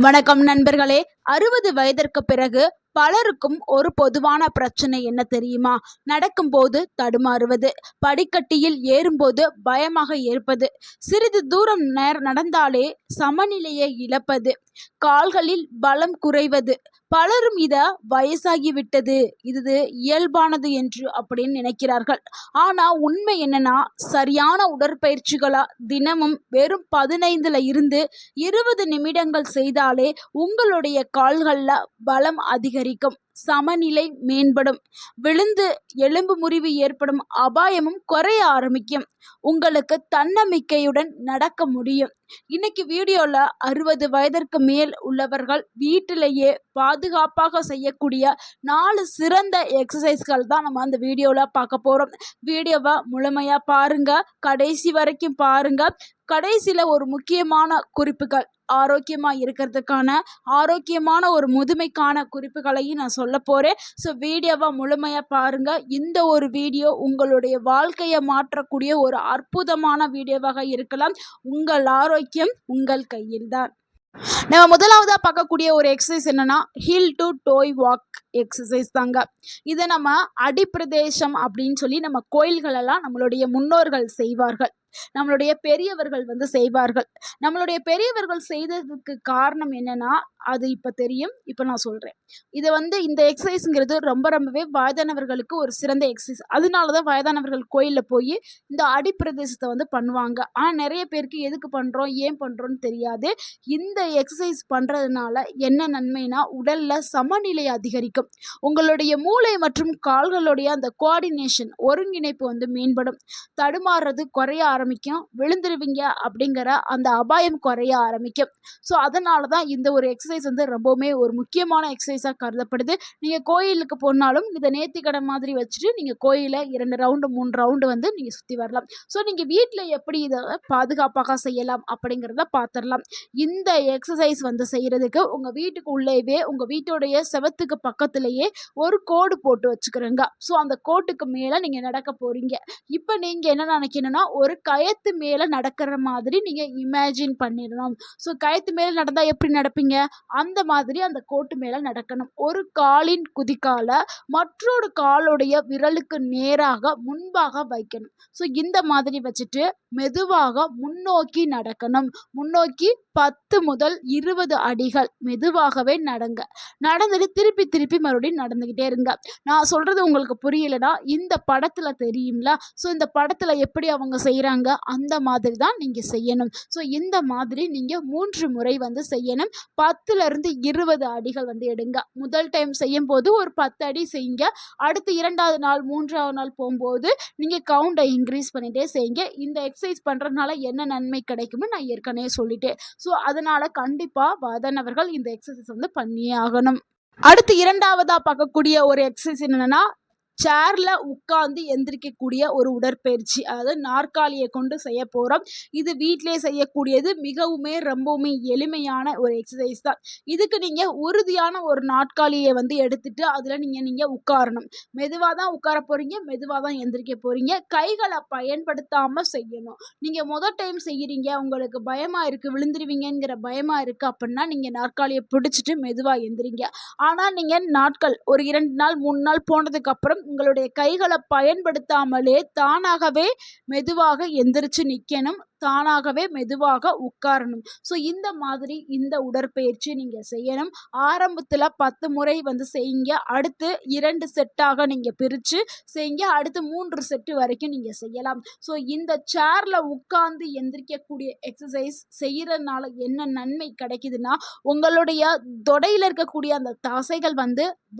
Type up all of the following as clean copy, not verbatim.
வணக்கம் நண்பர்களே. 60 வயதிற்கு பிறகு பலருக்கும் ஒரு பொதுவான பிரச்சனை என்ன தெரியுமா? நடக்கும்போது தடுமாறுவது, படிக்கட்டியில் ஏறும்போது பயமாக இருப்பது, சிறிது தூரம் நடந்தாலே சமநிலையை இழப்பது, கால்களில் பலம் குறைவது. பலரும் இத வயசாகிவிட்டது, இது இயல்பானது என்று அப்படின்னு நினைக்கிறார்கள். ஆனா உண்மை என்னன்னா, சரியான உடற்பயிற்சிகளா தினமும் வெறும் 15ல இருந்து 20 நிமிடங்கள் செய்தாலே உங்களுடைய கால்கள்ல பலம் அதிகரிக்கும், சமநிலை மேம்படும், விழுந்து எலும்பு முறிவு ஏற்படும் அபாயமும் குறைய ஆரம்பிக்கும். உங்களுக்கு தன்னம்பிக்கையுடன் நடக்க முடியும். இன்னைக்கு வீடியோல 60 வயதிற்கு மேல் உள்ளவர்கள் வீட்டிலேயே பாதுகாப்பாக செய்யக்கூடிய 4 சிறந்த எக்ஸசைஸ்கள் தான் நம்ம அந்த வீடியோல பார்க்க போறோம். வீடியோவை முழுமையா பாருங்க, கடைசி வரைக்கும் பாருங்க. கடைசியில ஒரு முக்கியமான குறிப்புகள், ஆரோக்கியமா இருக்கிறதுக்கான ஆரோக்கியமான ஒரு முதுமைக்கான குறிப்புகளையும் நான் சொல்ல போறேன். ஸோ வீடியோவை முழுமையா பாருங்க. இந்த ஒரு வீடியோ உங்களுடைய வாழ்க்கையை மாற்றக்கூடிய ஒரு அற்புதமான வீடியோவாக இருக்கலாம். உங்கள் ஆரோக்கியம் உங்கள் கையில்தான். நம்ம முதலாவதா பார்க்கக்கூடிய ஒரு எக்ஸசைஸ் என்னன்னா, heel to toe walk exercise தாங்க. இதை நம்ம அடிப்பிரதேசம் அப்படின்னு சொல்லி நம்ம கோயில்களெல்லாம் நம்மளுடைய முன்னோர்கள் செய்வார்கள், நம்மளுடைய பெரியவர்கள் செய்வார்கள். நம்மளுடைய பெரியவர்கள் செய்ததுக்கு காரணம் என்னன்னா, அது இப்போ தெரியும், இப்போ நான் சொல்கிறேன். இதை இந்த எக்ஸசைஸுங்கிறது ரொம்பவே வயதானவர்களுக்கு ஒரு சிறந்த எக்ஸசைஸ். அதனால தான் வயதானவர்கள் கோயிலில் போய் இந்த அடிப்பிரதேசத்தை பண்ணுவாங்க. ஆனால் நிறைய பேருக்கு எதுக்கு பண்ணுறோம், ஏன் பண்ணுறோன்னு தெரியாது. இந்த எக்ஸசைஸ் பண்ணுறதுனால என்ன நன்மைனா, உடலில் சமநிலை அதிகரிக்கும், உங்களுடைய மூளை மற்றும் கால்களுடைய அந்த கோஆர்டினேஷன் ஒருங்கிணைப்பு மேம்படும், தடுமாறுறது குறைய ஆரம்பிக்கும், விழுந்துருவீங்க அப்படிங்கிற அந்த அபாயம் குறைய ஆரம்பிக்கும். ஸோ அதனால தான் இந்த ஒரு எக்ஸசைஸ் ரொம்பவுமே ஒரு முக்கியமான எக்ஸசைஸாக கருதப்படுது. நீங்கள் கோயிலுக்கு போனாலும் இதை நேர்த்திக்கடை மாதிரி வச்சுட்டு நீங்கள் கோயிலை 2 ரவுண்டு 3 ரவுண்டு நீங்கள் சுற்றி வரலாம். ஸோ நீங்கள் வீட்டில் எப்படி இதை பாதுகாப்பாக செய்யலாம் அப்படிங்கிறத பார்த்துடலாம். இந்த எக்ஸசைஸ் செய்கிறதுக்கு உங்கள் வீட்டுக்கு உள்ளேவே உங்கள் வீட்டுடைய செவத்துக்கு பக்கத்துலேயே ஒரு கோடு போட்டு வச்சுக்கிறேங்க. ஸோ அந்த கோட்டுக்கு மேலே நீங்கள் நடக்க போகிறீங்க. இப்போ நீங்கள் என்ன நினைக்கணும்னா, ஒரு கயத்து மேலே நடக்கிற மாதிரி நீங்கள் இமேஜின் பண்ணிடணும். ஸோ கயத்து மேலே நடந்தால் எப்படி நடப்பீங்க, அந்த மாதிரி அந்த கோட்டு மேலே நடக்கணும். ஒரு காலின் குதிக்கால மற்றொரு காலுடைய விரலுக்கு நேராக முன்பாக வைக்கணும். ஸோ இந்த மாதிரி வச்சுட்டு மெதுவாக முன்னோக்கி நடக்கணும். முன்னோக்கி 10 முதல் 20 அடிகள் மெதுவாகவே நடந்துட்டு திருப்பி மறுபடியும் நடந்துக்கிட்டே இருங்க. நான் சொல்கிறது உங்களுக்கு புரியலைன்னா இந்த படத்தில் தெரியும்ல, ஸோ இந்த படத்தில் எப்படி அவங்க செய்கிறாங்க அந்த மாதிரி தான் நீங்கள் செய்யணும். ஸோ இந்த மாதிரி நீங்கள் 3 முறை செய்யணும். 10லேருந்து 20 அடிகள் எடுங்க. முதல் டைம் செய்யும் போது ஒரு 10 அடி செய்யுங்க. அடுத்து 2வது நாள் 3வது நாள் போகும்போது நீங்கள் கவுண்டை இன்க்ரீஸ் பண்ணிகிட்டே செய்யுங்க. இந்த எக்ஸசைஸ் பண்ணுறதுனால என்ன நன்மை கிடைக்கும்னு நான் ஏற்கனவே சொல்லிட்டேன். ஸோ அதனால் கண்டிப்பாக வயதானவர்கள் இந்த எக்ஸசைஸ் பண்ணியே ஆகணும். அடுத்து 2வதா பார்க்கக்கூடிய ஒரு எக்ஸசைஸ் என்னென்னா, சேர்ல உட்கார்ந்து எந்திரிக்கக்கூடிய ஒரு உடற்பயிற்சி, அதாவது நாற்காலியை கொண்டு செய்ய போகிறோம். இது வீட்டிலே செய்யக்கூடியது, மிகவுமே ரொம்பவுமே எளிமையான ஒரு எக்ஸசைஸ் தான். இதுக்கு நீங்கள் உறுதியான ஒரு நாற்காலியை எடுத்துட்டு அதில் நீங்கள் உட்காரணும். மெதுவாக தான் உட்கார போகிறீங்க, மெதுவாக தான் எந்திரிக்க போகிறீங்க. கைகளை பயன்படுத்தாமல் செய்யணும். நீங்கள் முதல் டைம் செய்கிறீங்க, உங்களுக்கு பயமாக இருக்குது, விழுந்துருவீங்கிற பயமாக இருக்குது அப்படின்னா நீங்கள் நாற்காலியை பிடிச்சிட்டு மெதுவாக எந்திரிங்க. ஆனால் நீங்கள் நாட்கள் ஒரு 2 நாள் 3 நாள் போனதுக்கப்புறம் உங்களுடைய கைகளை பயன்படுத்தாமலே தானாகவே மெதுவாக எந்திரிச்சு நிற்கணும், தானாகவே மெதுவாக உட்காரணும். ஸோ இந்த மாதிரி இந்த உடற்பயிற்சி நீங்கள் செய்யணும். ஆரம்பத்தில் 10 முறை செய்யுங்க. அடுத்து 2 செட்டாக நீங்கள் பிரித்து செய்யுங்க. அடுத்து 3 செட்டு வரைக்கும் நீங்கள் செய்யலாம். ஸோ இந்த சேரில் உட்கார்ந்து எந்திரிக்கக்கூடிய எக்ஸசைஸ் செய்கிறதுனால என்ன நன்மை கிடைக்குதுன்னா, உங்களுடைய தொடையில் இருக்கக்கூடிய அந்த தசைகள்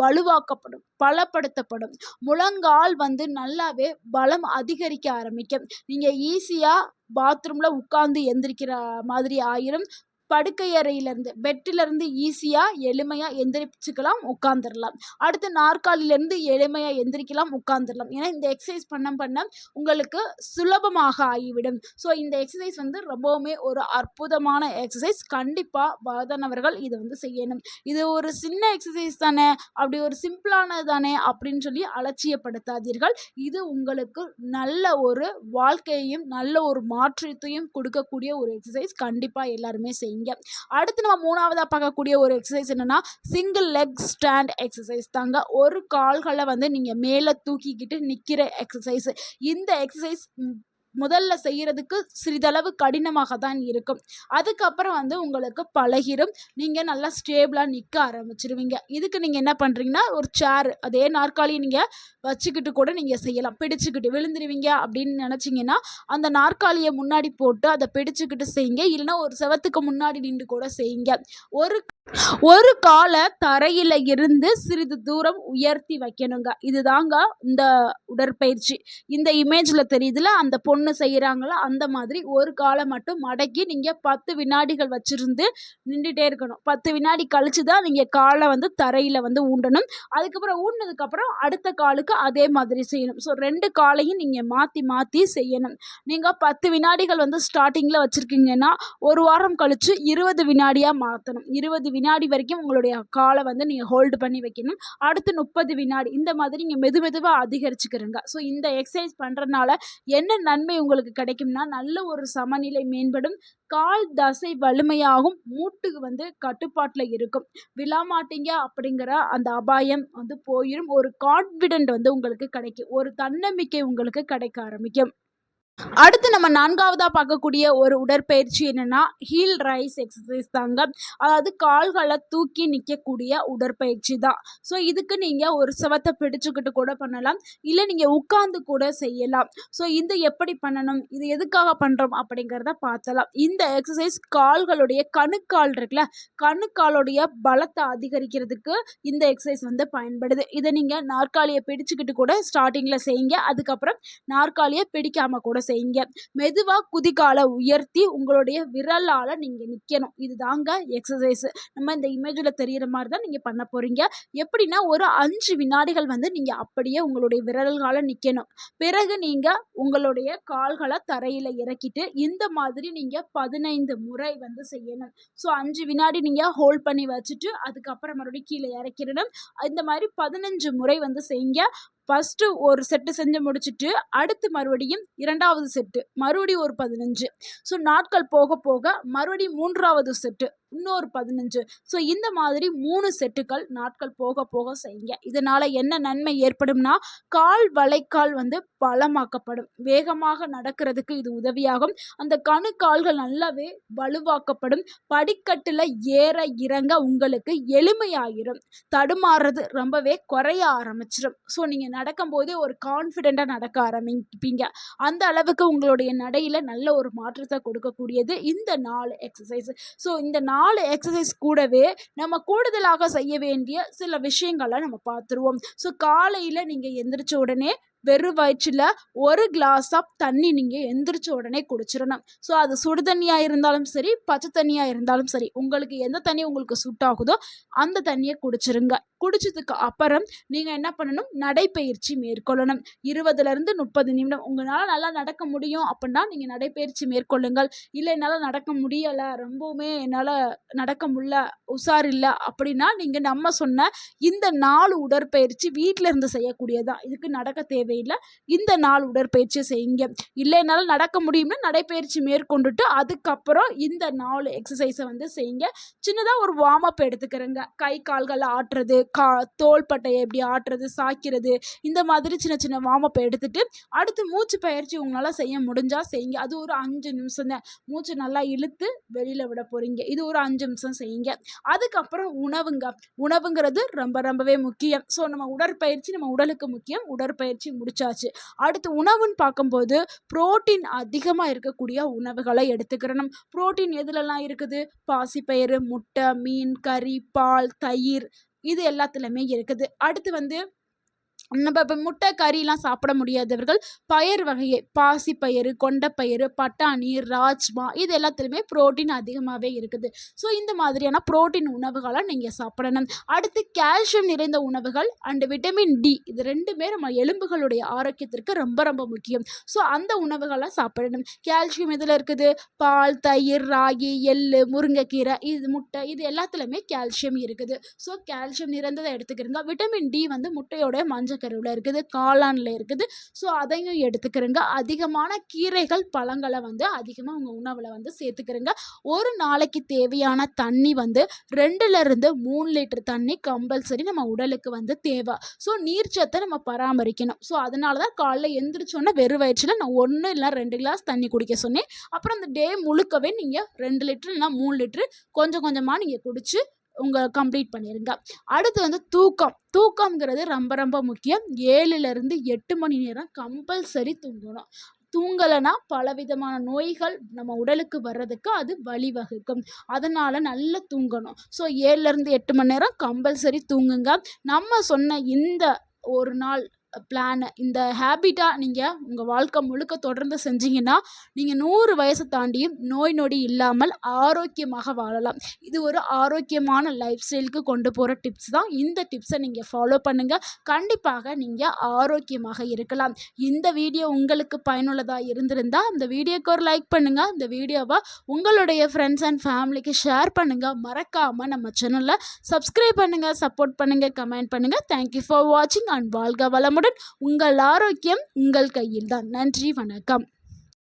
வலுவாக்கப்படும், பலப்படுத்தப்படும். முழங்கால் நல்லாவே பலம் அதிகரிக்க ஆரம்பிக்கும். நீங்கள் ஈஸியாக பாத்ரூமில் உட்கார்ந்து எந்திரிக்கிற மாதிரி ஆயிரும். படுக்கை அறையிலேருந்து பெட்டிலேருந்து ஈஸியாக எளிமையாக எந்திரிச்சுக்கலாம், உட்காந்துடலாம். அடுத்து நாற்காலிலேருந்து எளிமையாக எந்திரிக்கலாம், உட்காந்துடலாம். ஏன்னா இந்த எக்ஸசைஸ் பண்ண உங்களுக்கு சுலபமாக ஆகிவிடும். ஸோ இந்த எக்ஸசைஸ் ரொம்பவுமே ஒரு அற்புதமான எக்ஸசைஸ். கண்டிப்பாக வயதானவர்கள் இதை செய்யணும். இது ஒரு சின்ன எக்ஸசைஸ் தானே, அப்படி ஒரு சிம்பிளானது தானே அப்படின்னு சொல்லி அலட்சியப்படுத்தாதீர்கள். இது உங்களுக்கு நல்ல ஒரு வாழ்க்கையையும் நல்ல ஒரு மாற்றத்தையும் கொடுக்கக்கூடிய ஒரு எக்ஸசைஸ். கண்டிப்பாக எல்லாருமே செய்யுங்க. செய்யுங்க. அடுத்து நம்ம 3வதா பார்க்கக்கூடிய ஒரு எக்ஸசைஸ் என்னன்னா, சிங்கிள் லெக் ஸ்டாண்ட் எக்ஸசைஸ் தாங்க. ஒரு கால்கள வந்து நீங்க மேல தூக்கிக்கிட்டு நிக்கிற எக்ஸசைஸ். இந்த எக்ஸசைஸ் முதல்ல செய்யறதுக்கு சிறிதளவு கடினமாக தான் இருக்கும். அதுக்கப்புறம் வந்து உங்களுக்கு பழகிரும். நீங்க நல்லா ஸ்டேபிளா நிக்க ஆரம்பிச்சுருவீங்க. இதுக்கு நீங்க என்ன பண்றீங்கன்னா, ஒரு சேர் அதே நாற்காலிய நீங்க வச்சுக்கிட்டு கூட நீங்க செய்யலாம். பிடிச்சுக்கிட்டு விழுந்துருவீங்க அப்படின்னு நினைச்சீங்கன்னா, அந்த நாற்காலிய முன்னாடி போட்டு அத பிடிச்சுக்கிட்டு செய்யுங்க. இல்லைன்னா ஒரு செவத்துக்கு முன்னாடி நின்று கூட செய்யுங்க. ஒரு ஒரு கால தரையில இருந்து சிறிது தூரம் உயர்த்தி வைக்கணுங்க. இதுதாங்க இந்த உடற்பயிற்சி. இந்த இமேஜ்ல தெரியுதுல, அந்த பொண்ணு செய்யறாங்களா அந்த மாதிரி ஒரு கால மட்டும் மடக்கி நீங்க 10 வினாடிகள் வச்சிருந்து நின்றுட்டே இருக்கணும். 10 வினாடி கழிச்சு தான் நீங்க கால வந்து தரையில வந்து ஊண்டணும். அதுக்கப்புறம் ஊண்டினதுக்கு அப்புறம் அடுத்த காலுக்கு அதே மாதிரி செய்யணும். ஸோ 2 காலையும் நீங்க மாத்தி மாத்தி செய்யணும். நீங்க 10 வினாடிகள் வந்து ஸ்டார்டிங்ல வச்சிருக்கீங்கன்னா, ஒரு வாரம் கழிச்சு 20 வினாடியா மாத்தணும். 20 வினாடி வரைக்கும் உங்களுடைய கால வந்து நீங்க ஹோல்டு பண்ணி வைக்கணும். அடுத்து 30 வினாடி இந்த மாதிரி நீங்க மெதுவா அதிகரிச்சுக்கிறங்க. ஸோ இந்த எக்ஸசைஸ் பண்றதுனால என்ன நன்மை உங்களுக்கு கிடைக்கும்னா, நல்ல ஒரு சமநிலை மேம்படும். கால் தசை வலிமையாகும். மூட்டுக்கு வந்து கட்டுப்பாட்டுல இருக்கும். விழமாட்டீங்க அப்படிங்கிற அந்த அபாயம் வந்து போயிரும். ஒரு கான்ஃபிடென்ட் வந்து உங்களுக்கு கிடைக்கும். ஒரு தன்னம்பிக்கை உங்களுக்கு கிடைக்க ஆரம்பிக்கும். அடுத்து நம்ம 4வதா பார்க்கக்கூடிய ஒரு உடற்பயிற்சி என்னன்னா, ஹீல் ரைஸ் எக்ஸசைஸ் தாங்க. அதாவது கால்கள தூக்கி நிக்கக்கூடிய உடற்பயிற்சி தான். ஸோ இதுக்கு நீங்க ஒரு செவத்த பிடிச்சுக்கிட்டு கூட பண்ணலாம். இல்ல நீங்க உட்கார்ந்து கூட செய்யலாம். ஸோ இது எப்படி பண்ணணும்? இது எதுக்காக பண்றோம்? அப்படிங்கிறத பார்த்தலாம். இந்த எக்ஸசைஸ் கால்களுடைய கணுக்கால் இருக்குல்ல, கணுக்காலுடைய பலத்தை அதிகரிக்கிறதுக்கு இந்த எக்ஸசைஸ் வந்து பயன்படுது. இதை நீங்க நாற்காலிய பிடிச்சுக்கிட்டு கூட ஸ்டார்டிங்ல செய்யுங்க. அதுக்கப்புறம் நாற்காலிய பிடிக்காம கூட செய்யுங்க. மெதுவா குதிகால உயர்த்தி உங்களுடைய விரலால நீங்க நிக்கணும். இதுதாங்க எக்ஸசைஸ். நம்ம இந்த இமேஜ்ல தெரியிற மாதிரி தான் நீங்க பண்ண போறீங்க. எப்படின்னா, ஒரு 5 வினாடிகள் வந்து நீங்க அப்படியே உங்களுடைய விரல்கால நிக்கணும். பிறகு நீங்க உங்களுடைய கால்களை தரையில இறக்கிட்டு இந்த மாதிரி நீங்க 15 முறை வந்து செய்யணும். ஸோ 5 வினாடி நீங்க ஹோல்ட் பண்ணி வச்சுட்டு அதுக்கப்புறம் மறுபடியும் கீழே இறக்கிடணும். இந்த மாதிரி 15 முறை வந்து செய்யுங்க. ஃபர்ஸ்ட் ஒரு செட்டு செஞ்சு முடிச்சுட்டு அடுத்து மறுபடியும் 2வது செட்டு மறுபடியும் ஒரு 15. ஸோ நாட்கள் போக போக மறுபடியும் 3வது செட்டு இன்னொரு 15. ஸோ இந்த மாதிரி 3 செட்டுகள் நாட்கள் போக போக செய்யுங்க. இதனால என்ன நன்மை ஏற்படும்னா, கால் வளைக்கால் வந்து பலமாக்கப்படும். வேகமாக நடக்கிறதுக்கு இது உதவியாகும். அந்த கணுக்கால்கள் நல்லாவே வலுவாக்கப்படும். படிக்கட்டுல ஏற இறங்க உங்களுக்கு எளிமையாயிரும். தடுமாறுறது ரொம்பவே குறைய ஆரம்பிச்சிடும். ஸோ நீங்க நடக்கும்போதே ஒரு கான்ஃபிடென்ட்டா நடக்க ஆரம்பிப்பீங்க. அந்த அளவுக்கு உங்களுடைய நடையில நல்ல ஒரு மாற்றத்தை கொடுக்கக்கூடியது இந்த 4 எக்ஸசைஸ். ஸோ இந்த 4 எக்ஸசைஸ் கூடவே நம்ம கூடுதலாக செய்ய வேண்டிய சில விஷயங்களை நம்ம பார்த்துருவோம். ஸோ காலையில நீங்க எந்திரிச்ச உடனே வெறும் வயிற்றுல 1 கிளாஸ் ஆஃப் தண்ணி நீங்க எந்திரிச்ச உடனே குடிச்சிடணும். ஸோ அது சுடு தண்ணியா இருந்தாலும் சரி, பச்சை தண்ணியா இருந்தாலும் சரி, உங்களுக்கு எந்த தண்ணி உங்களுக்கு சூட் ஆகுதோ அந்த தண்ணியை குடிச்சிருங்க. குடிச்சதுக்கு அப்புறம் நீங்க என்ன பண்ணணும்? நடைப்பயிற்சி மேற்கொள்ளணும். 20லிருந்து 30 நிமிடம். உங்களால நல்லா நடக்க முடியும் அப்படின்னா நீங்க நடைப்பயிற்சி மேற்கொள்ளுங்கள். இல்லை என்னால நடக்க முடியல, ரொம்பவுமே என்னால நடக்க முடியல, உஷார் இல்லை அப்படின்னா நீங்க நம்ம சொன்ன இந்த 4 உடற்பயிற்சி வீட்டில இருந்து செய்யக்கூடியதான். இதுக்கு நடக்க தேவையில்லை. இந்த 4 உடற்பயிற்சி செய்யுங்க. இல்லை என்னால நடக்க முடியும்னா நடைப்பயிற்சி மேற்கொண்டுட்டு அதுக்கப்புறம் இந்த 4 எக்ஸசைஸை வந்து செய்யுங்க. சின்னதா ஒரு வார்ம் அப் எடுத்துக்கிறேங்க. கை கால்களை ஆட்டுறது, தோள்பட்டையை எப்படி ஆட்டுறது, சாய்க்கிறது, இந்த மாதிரி சின்ன சின்ன வார்ம் அப் எடுத்துட்டு அடுத்து மூச்சு பயிற்சி உங்களால் செய்ய முடிஞ்சா செய்யுங்க. அது ஒரு 5 நிமிஷம் தான். மூச்சு நல்லா இழுத்து வெளியில விட போறீங்க. இது ஒரு 5 நிமிஷம் செய்யுங்க. அதுக்கப்புறம் உணவுங்கிறது ரொம்பவே முக்கியம். ஸோ நம்ம உடற்பயிற்சி நம்ம உடலுக்கு முக்கியம். உடற்பயிற்சி முடிச்சாச்சு. அடுத்து உணவுன்னு பார்க்கும்போது புரோட்டீன் அதிகமாக இருக்கக்கூடிய உணவுகளை எடுத்துக்கிறணும். புரோட்டீன் எதுலலாம் இருக்குது? பாசிப்பயிறு, முட்டை, மீன், கறி, பால், தயிர், இது எல்லாத்துலயுமே இருக்குது. அடுத்து வந்து நம்ம இப்போ முட்டை கறிலாம் சாப்பிட முடியாதவர்கள் பயிர் வகையை பாசிப்பயிறு, கொண்டைப்பயிறு, பட்டாணி, ராஜ்மா, இது எல்லாத்துலேயுமே புரோட்டீன் அதிகமாகவே இருக்குது. ஸோ இந்த மாதிரியான புரோட்டீன் உணவுகளை நீங்கள் சாப்பிடணும். அடுத்து கால்சியம் நிறைந்த உணவுகள் அண்ட் விட்டமின் டி, இது ரெண்டுமே நம்ம எலும்புகளுடைய ஆரோக்கியத்திற்கு ரொம்ப முக்கியம். ஸோ அந்த உணவுகளை சாப்பிடணும். கால்சியம் இதில் இருக்குது. பால், தயிர், ராகி, எள்ளு, முருங்கைக்கீரை, இது முட்டை, இது எல்லாத்துலேயுமே கால்சியம் இருக்குது. ஸோ கால்சியம் நிறைந்ததை எடுத்துக்கிறோங்க. விட்டமின் டி வந்து முட்டையோட மஞ்சள் மணத்தக்காளியில் இருக்குது, காளானில் இருக்குது. ஸோ அதையும் எடுத்துக்கிறங்க. அதிகமான கீரைகள் பழங்களை வந்து அதிகமாக உங்கள் உணவில் வந்து சேர்த்துக்கிறங்க. ஒரு நாளைக்கு தேவையான தண்ணி வந்து 2-3 லிட்டர் தண்ணி கம்பல்சரி நம்ம உடலுக்கு வந்து தேவை. ஸோ நீர்ச்சத்தை நம்ம பராமரிக்கணும். ஸோ அதனால தான் காலைல எந்திரிச்சோன்னே வெறும் வயிற்றில் நான் 1 இல்லை 2 கிளாஸ் தண்ணி குடிக்க சொன்னேன். அப்புறம் அந்த டே முழுக்கவே நீங்கள் 2 லிட்டர் இல்லைனா 3 லிட்டரு கொஞ்சம் கொஞ்சமாக நீங்கள் குடிச்சு கம்ப்ளீட் பண்ணிடுங்க. அடுத்து வந்து தூக்கம்ங்கிறது ரொம்ப ரொம்ப முக்கியம். 7லேருந்து 8 மணி நேரம் கம்பல்சரி தூங்கணும். தூங்கலைன்னா பலவிதமான நோய்கள் நம்ம உடலுக்கு வர்றதுக்கு அது வழிவகுக்கும். அதனால் நல்லா தூங்கணும். ஸோ 7லேருந்து 8 மணி நேரம் கம்பல்சரி தூங்குங்க. நம்ம சொன்ன இந்த ஒரு நாள் பிளானை, இந்த ஹேபிட்டாக நீங்கள் உங்கள் வாழ்க்கை முழுக்க தொடர்ந்து செஞ்சீங்கன்னா நீங்கள் 100 வயசை தாண்டியும் நோய் நொடி இல்லாமல் ஆரோக்கியமாக வாழலாம். இது ஒரு ஆரோக்கியமான லைஃப் ஸ்டைலுக்கு கொண்டு போகிற டிப்ஸ் தான். இந்த டிப்ஸை நீங்கள் ஃபாலோ பண்ணுங்கள். கண்டிப்பாக நீங்கள் ஆரோக்கியமாக இருக்கலாம். இந்த வீடியோ உங்களுக்கு பயனுள்ளதாக இருந்திருந்தால் இந்த வீடியோக்கு ஒரு லைக் பண்ணுங்கள். இந்த வீடியோவை உங்களுடைய ஃப்ரெண்ட்ஸ் அண்ட் ஃபேமிலிக்கு ஷேர் பண்ணுங்கள். மறக்காமல் நம்ம சேனலை சப்ஸ்கிரைப் பண்ணுங்கள், சப்போர்ட் பண்ணுங்கள், கமெண்ட் பண்ணுங்கள். தேங்க்யூ ஃபார் வாட்சிங் அண்ட் வாழ்க வளமுடன். உங்கள் ஆரோக்கியம் உங்கள் கையில் தான். நன்றி, வணக்கம்.